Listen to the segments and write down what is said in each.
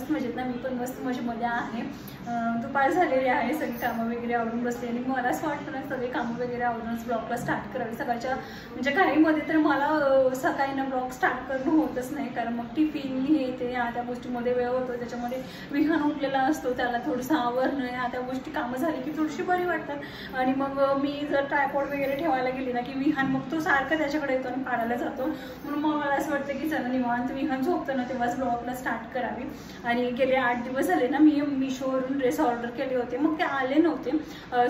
मस्त मजेत ना, मी पण मस्त मजेमध्ये आहे। दुपार झालेली आहे, सगळी कामं वगैरे आवरून बसले आणि मला असं वाटतं ना सगळे कामं वगैरे आवरूनच ब्लॉगला स्टार्ट करावी सकाळच्या, म्हणजे घाईमध्ये तर मला सकाळी ना ब्लॉग स्टार्ट करणं होतच नाही, कारण मग टिफिन हे ते ह्या त्या गोष्टीमध्ये वेळ होतो, त्याच्यामध्ये विहान उठलेला असतो, त्याला थोडंसं आवरणं ह्या त्या गोष्टी कामं झाली की थोडीशी बरी वाटतात। आणि मग मी जर ट्रायपॉड वगैरे ठेवायला गेली ना की विहान मग तो सारखं त्याच्याकडे येतो आणि काढायला जातो, म्हणून मग मला असं वाटतं की चला निवांत विहान झोपतो ना तेव्हाच ब्लॉगला स्टार्ट करावी। आणि गेले 8 दिवस झाले ना मी मिशोवरून ड्रेस ऑर्डर केले होते, मग ते आले नव्हते,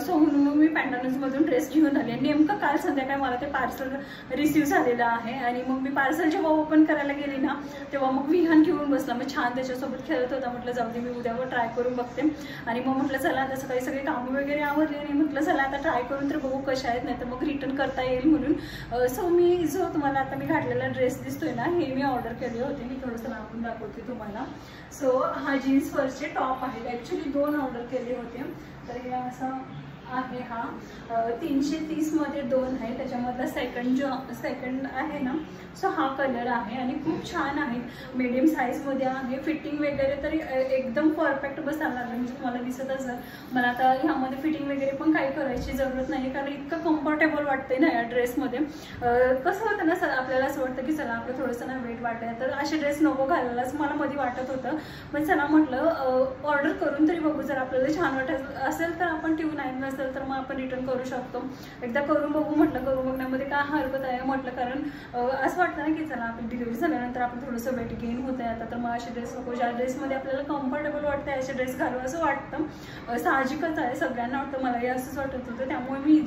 सो म्हणून मग मी पॅन्टालून्समधून ड्रेस घेऊन आले। नेमकं काल संध्याकाळी मला ते पार्सल रिसीव झालेलं आहे आणि मग मी पार्सल जेव्हा ओपन करायला गेली ना तेव्हा मग विहान घेऊन बसला, मग छान त्याच्यासोबत खेळत होता। म्हटलं जाऊ दे, मी उद्यावर ट्राय करून बघते। आणि मग म्हटलं चला आता सकाळी सगळे कामं वगैरे आवरले आणि म्हटलं चला आता ट्राय करून तर बघू कशा आहेत, नाही तर मग रिटर्न करता येईल म्हणून। सो मी जो तुम्हाला आता मी घातलेला ड्रेस दिसतोय ना हे मी ऑर्डर केले होते, मी थोडंसं लांबून दाखवते तुम्हाला। सो हा जीन्स फर्स्टचे टॉप आहेत, ॲक्च्युली 2 ऑर्डर केले होते, तर हे असं आहे। हा 330 मध्ये 2 आहे, त्याच्यामधला सेकंड आहे ना, सो हा कलर आहे आणि खूप छान आहे, मीडियम साईजमध्ये आहे। फिटिंग वगैरे तरी एकदम परफेक्ट बसायला लागलं, म्हणजे तुम्हाला दिसत असेल। मला आता ह्यामध्ये फिटिंग वगैरे पण काही करायची जरूरत नाही, कारण इतकं कम्फर्टेबल वाटतंय ना या ड्रेसमध्ये। कसं होतं ना सर, आपल्याला असं वाटतं की चला आपलं थोडंसं ना वेट वाटलं तर असे ड्रेस नको घालायलाच मला मध्ये वाटत होतं, पण चला म्हटलं ऑर्डर करून तरी बघू, जर आपल्याला छान वाटत असेल तर आपण ठेवू, नाही नसेल तर मग आपण रिटर्न करू शकतो। एकदा करून बघू म्हटलं, करून बघण्यामध्ये काय हरकत आहे म्हटलं, कारण असं वाटतं ना की चला आपली डिलिव्हरी झाल्यानंतर आपण थोडंसं वेट गेन होत आहे आता, तर मग असे ड्रेस नको, ज्या ड्रेसमध्ये आपल्याला कम्फर्टेबल वाटतं असे ड्रेस घालू असं वाटतं। साहजिकच आहे, सगळ्यांना वाटतं, मलाही असंच वाटत होतं, त्यामुळे मी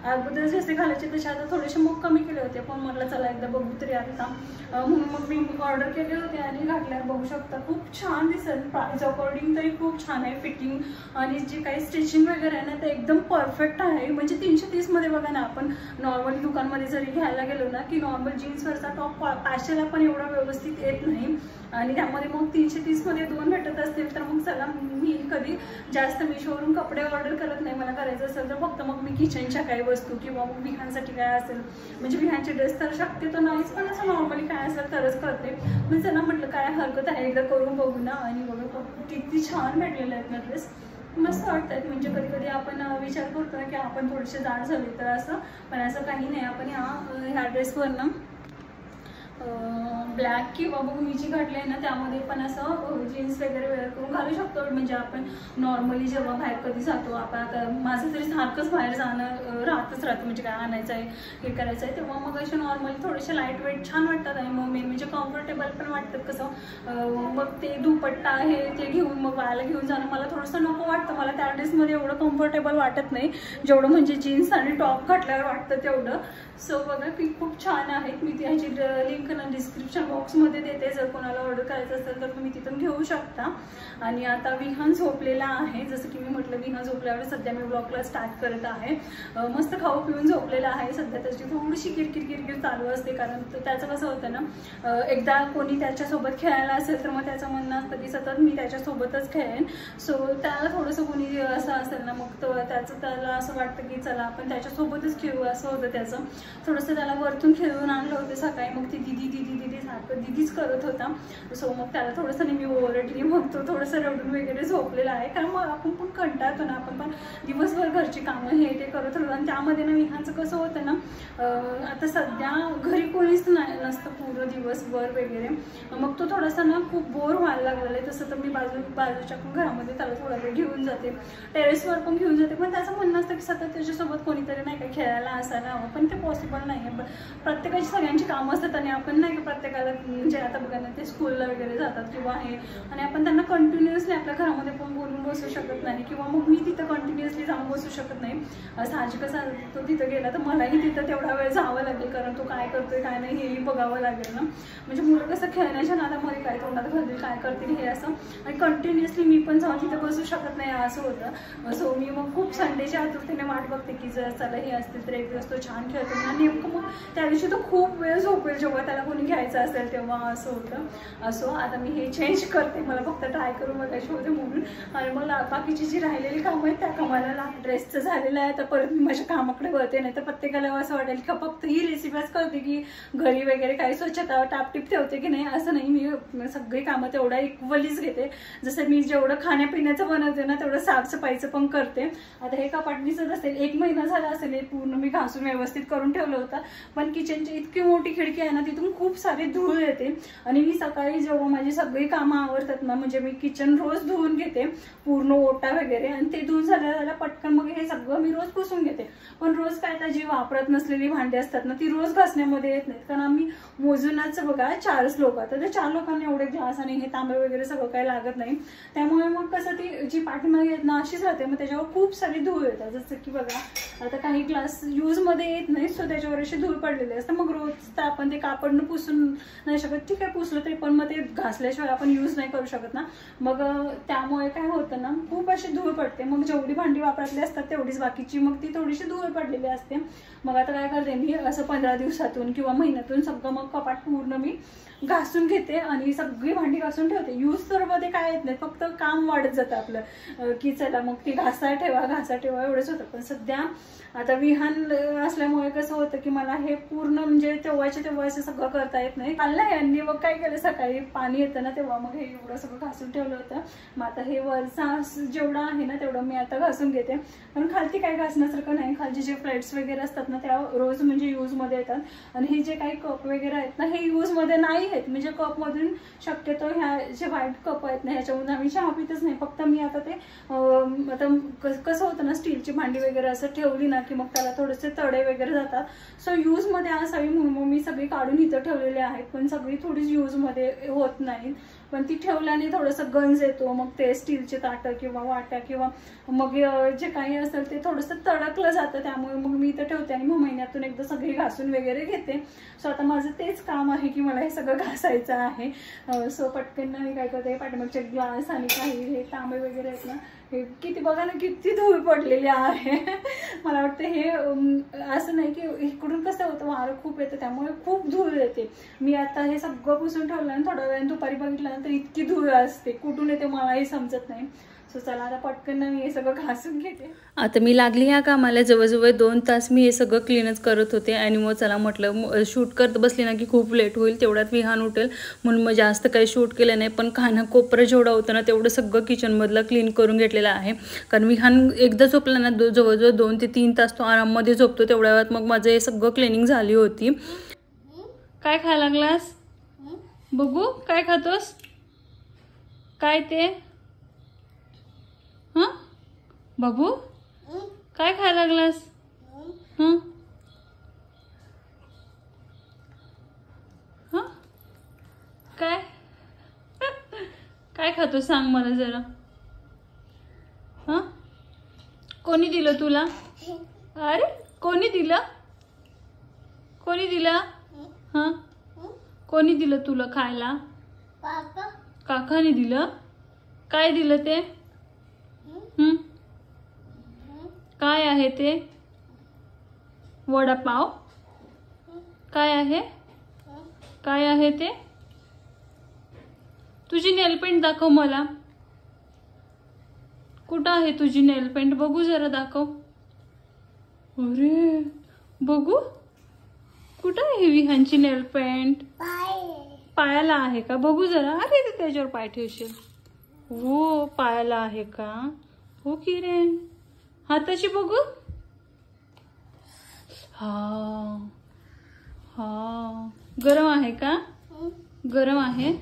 अगोदर जसे घालायचे तसे आता थोडेसे मग कमी केले होते, पण म्हटलं चला एकदा बघू तरी आता, म्हणून मग मी ऑर्डर केले होते आणि घातल्यावर बघू शकता खूप छान दिसेल। प्राइस अकॉर्डिंग तरी खूप छान आहे, फिटिंग आणि जे काही स्टिचिंग वगैरे आहे ना ते एकदम परफेक्ट आहे। म्हणजे 330 मध्ये बघा ना, आपण नॉर्मली दुकानमध्ये जरी घ्यायला गेलो ना की नॉर्मल जीन्सवरचा टॉप 500ला पण एवढा व्यवस्थित येत नाही, आणि त्यामध्ये मग 330 मध्ये 2 भेटत असतील तर मग चला, मी कधी जास्त मिशोवरून कपडे ऑर्डर करत नाही। मला करायचं असेल तर फक्त मग मी किचनच्या काही वस्तू किंवा मग विहानसाठी काय असेल, म्हणजे विहानचे ड्रेस तर शक्यतो नाहीच, पण असं नॉर्मली काय असेल तरच करते। पण चला म्हटलं काय हरकत आहे, एकदा करून बघू ना। आणि बघा किती छान भेटलेले आहेत ना ड्रेस, मस्त वाटतात। म्हणजे कधी कधी आपण विचार करतो ना की आपण थोडेसे जाड झाले तर असं, पण असं काही नाही। आपण ह्या ड्रेसवर ना ब्लॅक किंवा मग मी जी घातली आहे ना त्यामध्ये पण असं जीन्स वगैरे वेअर करून घालू शकतो। म्हणजे आपण नॉर्मली जेव्हा बाहेर कधी जातो, आपण आता माझं तरी सारखंच बाहेर जाणं राहतच राहतं, म्हणजे काय आणायचं आहे हे करायचं आहे, तेव्हा मग असे नॉर्मली थोडेसे लाईट वेट छान वाटतात आणि मग मेन म्हणजे कम्फर्टेबल पण वाटतात। कसं मग ते दुपट्टा आहे ते घेऊन मग बाळाला घेऊन जाणं मला थोडंसं नको वाटतं, मला त्या ड्रेसमध्ये एवढं कम्फर्टेबल वाटत नाही जेवढं म्हणजे जीन्स आणि टॉप घातल्यावर वाटतं तेवढं। सो बघा की खूप छान आहेत, मी त्याची लिंक ना डिस्क्रिप्शन बॉक्समध्ये देते, जर कोणाला ऑर्डर करायचं असेल तर तुम्ही तिथून घेऊ शकता। आणि आता विहान झोपलेला आहे, जसं की मी म्हटलं विहान झोपल्यावर सध्या मी ब्लॉगला स्टार्ट करत आहे। मस्त खाऊ पिऊन झोपलेला आहे, सध्या त्याची थोडीशी किरकिर चालू असते, कारण त्याचं कसं होतं ना, एकदा कोणी त्याच्यासोबत खेळायला असेल तर मग त्याचं म्हणणं असतं की सतत मी त्याच्यासोबतच खेळेन। सो त्याला थोडंसं कोणी असं असेल ना मग त्याला असं वाटतं की चला आपण त्याच्यासोबतच खेळू, असं होतं त्याचं। थोडंसं त्याला वरतून खेळून आणलं होतं सकाळी, मग ती दीदी सारखं दीदीच करत होता। सो मग त्याला थोडंसं मी ओरडली, मग तो थोडंसं रडून वगैरे झोपलेला आहे, कारण मग आपण पण कंटाळतो ना, आपण पण दिवसभर घरची कामं हे ते करत होतो आणि त्यामध्ये ना विहानचं कसं होतं ना, आता सध्या घरी कोणीच नसतं पूर्ण दिवसभर वगैरे, मग तो थोडासा ना खूप बोर व्हायला लागलेला आहे। तसं तर मी बाजूच्या घरामध्ये त्याला थोडा वेळ घेऊन जाते, टेरेसवर पण घेऊन जाते, पण त्याचं म्हणणं असतं की सतत त्याच्यासोबत कोणीतरी नाही का खेळायला असायला हवं, पण ते पॉसिबल नाही आहे। प्रत्येकाची सगळ्यांची कामं असतात आणि आपण नाही का प्रत्येकाला म्हणजे आता बघा ना ते स्कूलला वगैरे जातात किंवा हे, आणि आपण त्यांना कंटिन्युअसली आपल्या घरामध्ये पण बोलून बसू शकत नाही, किंवा मग मी तिथं कंटिन्युअसली जाऊन बसू शकत नाही। साहजिकच तो तिथं गेला तर मलाही तिथं तेवढा वेळ जावं लागेल, कारण तो काय करतोय काय नाही हेही बघावं लागेल ना। म्हणजे मुलं कसं खेळण्याच्या नादामध्ये काय तोंडात घालतील काय करतील हे असं, आणि कंटिन्युअसली मी पण जाऊन तिथं बसू शकत नाही असं होतं। सो मी मग खूप संडेच्या आतुरतेने वाट बघते की जर चला हे असतील तर एक दिवस तो छान खेळतो ना, नेमकं मग त्या दिवशी तो खूप वेळ झोपेल जेव्हा त्याला कोणी घ्यायचं असेल तेव्हा, असं होतं। सो आता मी हे चेंज करते, मला फक्त ट्राय करून बघायचे होते म्हणून, आणि मला बाकीची जी राहिलेली कामं आहेत त्या कामात मला ड्रेसचं झालेलं आहे, तर परत मी माझ्या कामाकडे वळते. नाही तर प्रत्येकाला असं वाटेल की फक्त ही रेसिपीच करते की घरी वगैरे काही स्वच्छता टापटीप ठेवते की नाही. असं नाही, मी सगळी कामं तेवढा इक्वलीच घेते. जसं मी जेवढं खाण्यापिण्याचं बनवते ना तेवढं साफसफाईचं पण करते. आता हे कपाट दिसत असेल, 1 महिना झाला असेल हे पूर्ण मी घासून व्यवस्थित करून ठेवलं होतं. पण किचनची इतकी मोठी खिडकी आहे ना, तिथून खूप सारी धूळ येते. आणि मी सकाळी जेव्हा माझी सगळी कामं आवरतात ना, म्हणजे मी किचन रोज धुवून घेते पूर्ण ओटा वगैरे, आणि ते धुवून झाल्या पटकन मग हे सगळं मी रोज पुसून घेते. पण रोज काय तर जी वापरत नसलेली भांडी असतात ना ती रोज घासण्यामध्ये येत नाहीत, कारण आम्ही मोजूनच बघा 4 लोक, तर त्या 4 लोकांना एवढे ग्लास आणि हे तांबे वगैरे सगळं काही लागत नाही. त्यामुळे मग कसं ती जी पाठीमागे येत ना अशीच राहते, मग त्याच्यावर खूप सारी धूळ येतात. जसं की बघा आता काही ग्लास यूजमध्ये येत नाही, सो त्याच्यावर अशी धूळ पडलेली असते. मग रोज तर आपण ते कापडनं पुसून नाही शकत, ठीक आहे पुसलं तरी, पण मग ते घासल्याशिवाय आपण यूज नाही करू शकत ना. मग त्यामुळे काय होतं ना, खूप अशी धूळ पडते. मग जेवढी भांडी वापरातली असतात तेवढीच बाकीची मग ती थोडीशी धूळ पडलेली असते. मग आता काय करते मी, असं 15 दिवसातून किंवा महिन्यातून सगळं मग कपाट पूर्ण मी घासून घेते आणि सगळी भांडी घासून ठेवते. यूज तर मध्ये काय येत नाही, फक्त काम वाढत जातं आपलं की चला मग ती घासा ठेवा एवढंच होतं. पण सध्या आता विहान असल्यामुळे कसं होतं की मला हे पूर्ण म्हणजे तेव्हाच्या तेव्हा असं सगळं करता येत नाही. काल नाही यांनी मग काय केलं, सकाळी पाणी येतं ना तेव्हा मग हे एवढं सगळं घासून ठेवलं होतं. मग आता हे वरचा जेवढं आहे ना तेवढं मी आता घासून घेते, कारण खालती काय घासण्यासारखं नाही. खालचे जे प्लेट्स वगैरे असतात ना त्या रोज म्हणजे यूजमध्ये येतात, आणि हे जे काही कप वगैरे आहेत ना हे यूजमध्ये नाही आहेत. म्हणजे कपमधून शक्यतो ह्या जे व्हाईट कप आहेत ना ह्याच्यामधून आम्ही चहा पितच नाही. फक्त मी आता ते आता कसं होतं ना, स्टीलची भांडी वगैरे असं ठेवली ना की मग त्याला थोडेसे तडे वगैरे जातात. सो यूजमध्ये असावी म्हणून मग मी सगळी काढून इथं ठेवलेले आहेत, पण सगळी थोडीच यूजमध्ये होत नाही. पण ती ठेवल्याने थोडंसं गंज येतो, मग ते स्टीलचे ताटं किंवा वाट्या किंवा मग जे काही असेल ते थोडंसं तडकलं जातं. त्यामुळे मग मी इथं ठेवते आणि मग महिन्यातून एकदा सगळी घासून वगैरे घेते. सो आता माझं तेच काम आहे की मला हे सगळं घासायचं आहे. सो पटकन मी काय करते, पाठीमागचे ग्लास आणि काही हे तांबे वगैरे आहेत ना, हे किती बघा ना किती धूळ पडलेली आहे. मला वाटतं हे असं नाही की इकडून कसं होतं, वारं खूप येतं त्यामुळे खूप धूळ येते. मी आता हे सगळं पुसून ठेवलं आणि थोड्या वेळाने दुपारी बघितल्यानंतर इतकी धूळ असते, कुठून येते मलाही समजत नाही. सो चला आता पटकन मी हे सगळं घासून घेते. आता मी लागली ह्या कामाला जवळजवळ 2 तास मी हे सगळं क्लीनच करत होते. आणि मग चला म्हटलं शूट करत बसली ना की खूप लेट होईल, तेवढ्यात विहान उठेल म्हणून मग जास्त काही शूट केलं नाही. पण खाना कोपरं जेवढं होतं ना तेवढं सगळं किचनमधलं क्लीन करून घेतलेलं आहे. कारण विहान एकदा झोपला ना जवळजवळ 2 ते 3 तास तो आराममध्ये झोपतो, तेवढ्या वेळात मग माझं हे सगळं क्लिनिंग झाली होती. काय खायला लागलास बघू, काय खातोस, काय ते हां बाबू काय खायला लागलास? हां हां काय काय खातो सांग मला जरा. हां कोणी दिलं तुला? अरे कोणी दिलं? कोणी दिलं? हां कोणी दिलं तुला खायला? काकाने दिलं. काय दिलं ते? काय आहे ते? वडापाव? काय आहे? काय आहे ते? तुझी नेलपेंट दाखव मला. कुठं आहे तुझी नेलपेंट, बघू जरा दाखव. अरे बघू कुठं आहे विहानची नेलपेंट? पायाला आहे का, बघू जरा. अरे ते त्याच्यावर पाय ठेवशील. हो पायाला आहे का? हो की रे. हाताची बघू. हा हा गरम आहे का? गरम आहे.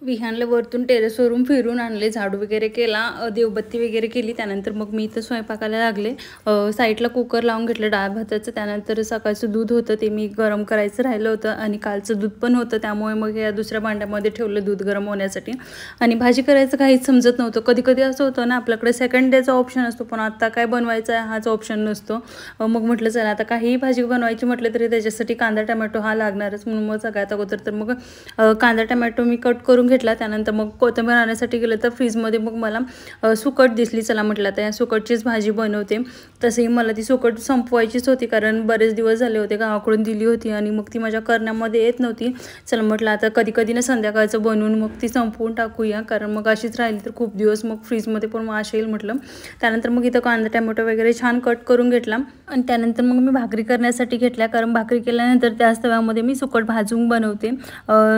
विहानला वरतून टेरेसवरून फिरून आणले, झाडू वगैरे केला, देवबत्ती वगैरे केली. त्यानंतर मग मी इथं स्वयंपाकाला लागले. साईडला कुकर लावून घेतलं डाळ भाताचं. त्यानंतर सकाळचं दूध होतं ते मी गरम करायचं राहिलं होतं आणि कालचं दूध पण होतं, त्यामुळे मग या दुसऱ्या भांड्यामध्ये ठेवलं दूध गरम होण्यासाठी. आणि भाजी करायचं काहीच समजत नव्हतं. कधी कधी असं होतं ना, आपल्याकडे सेकंड डेचा ऑप्शन असतो, पण आता काय बनवायचं आहे हाच ऑप्शन नसतो. मग म्हटलं चला आता काहीही भाजी बनवायची म्हटलं तरी त्याच्यासाठी कांदा टमॅटो हा लागणारच, म्हणून मग सगळ्यात अगोदर तर मग कांदा टमॅटो मी कट करून घेतला. त्यानंतर मग कोथिंबीर आणण्यासाठी गेलं तर फ्रीजमध्ये मग मला सुकट दिसली. चला म्हटलं आता या सुकटचीच भाजी बनवते. तसंही मला ती सुकट संपवायचीच होती, कारण बरेच दिवस झाले होते, गावाकडून दिली होती आणि मग ती माझ्या करण्यामध्ये येत नव्हती. चला म्हटलं आता कधी कधी ना संध्याकाळचं बनवून मग ती संपवून टाकूया, कारण मग अशीच राहिली तर खूप दिवस मग फ्रीजमध्ये पण वास येईल म्हटलं. त्यानंतर मग इथं कांदा टमॅटो वगैरे छान कट करून घेतला आणि त्यानंतर मग मी भाकरी करण्यासाठी घेतल्या, कारण भाकरी केल्यानंतर त्याच तव्यामध्ये मी सुकट भाजून बनवते.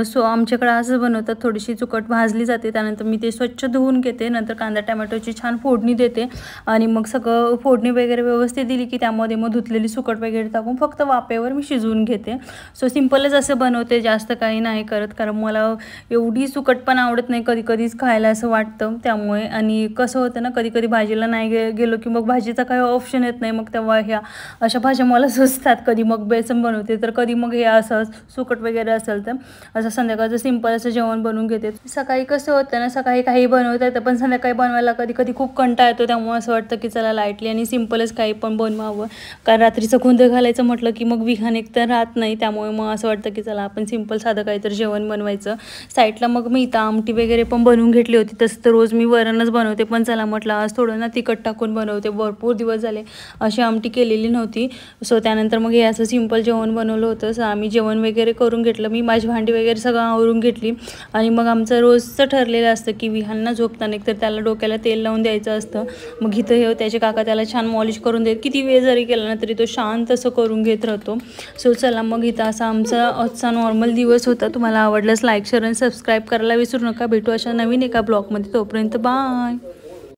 सो आमच्याकडे असं बनवतात, थोडीशी सुकट भाजली जाते. त्यानंतर मी ते स्वच्छ धुवून घेते, नंतर कांदा टमॅटोची छान फोडणी देते आणि मग सगळं फोडणी वगैरे व्यवस्थित दिली की त्यामध्ये मग धुतलेली सुकट वगैरे टाकून फक्त वाफेवर मी शिजवून घेते. सो सिम्पलच असं बनवते, जास्त काही नाही करत, कारण मला एवढी सुकट पण आवडत नाही, कधी कधीच खायला असं वाटतं त्यामुळे. आणि कसं होतं ना, कधी कधी भाजीला नाही गेलो की मग भाजीचा काही ऑप्शन येत नाही, मग तेव्हा ह्या अशा भाज्या मला सुचतात. कधी मग बेसन बनवते तर कधी मग हे असं सुकट वगैरे असेल तर असं संध्याकाळचं सिम्पल असं जेवण बनवून घेते. सकाळी कसं होतं ना, सकाळी काही बनवता येतं पण संध्याकाळी बनवायला कधी कधी खूप कंटाळा येतो, त्यामुळे असं वाटतं की चला लाईटली आणि सिम्पलच काही पण बनवावं. कारण रात्रीचं गोंधळ घालायचं म्हटलं की मग विहान एक तर राहत नाही, त्यामुळे मग असं वाटतं की चला आपण सिम्पल साधं काहीतरी जेवण बनवायचं. साईडला मग मी इथं आमटी वगैरे पण बनवून घेतली होती. तसं तर रोज मी वरणच बनवते, पण चला म्हटलं आज थोडं ना तिखट टाकून बनवते. भरपूर दिवस झाले अशी आमटी केलेली नव्हती. सो त्यानंतर मग हे असं सिम्पल जेवण बनवलं होतं. सो आम्ही जेवण वगैरे करून घेतलं, मी माझी भांडी वगैरे सगळं आवरून घेतली. आणि मग आमचं रोजचं ठरलेलं असतं की विहानना झोपताना एक तर त्याला डोक्याला तेल लावून द्यायचं असतं. मग इथं हे त्याचे काका त्याला छान मॉलिश करून देत, किती वेळ जरी केला ना तरी तो शांत असं करून घेत राहतो. सो चला मग इथं असा आमचा आजचा नॉर्मल दिवस होता. तुम्हाला आवडल्यास लाईक शेअर आणि सबस्क्राईब करायला विसरू नका. भेटू अशा नवीन एका ब्लॉगमध्ये, तोपर्यंत बाय.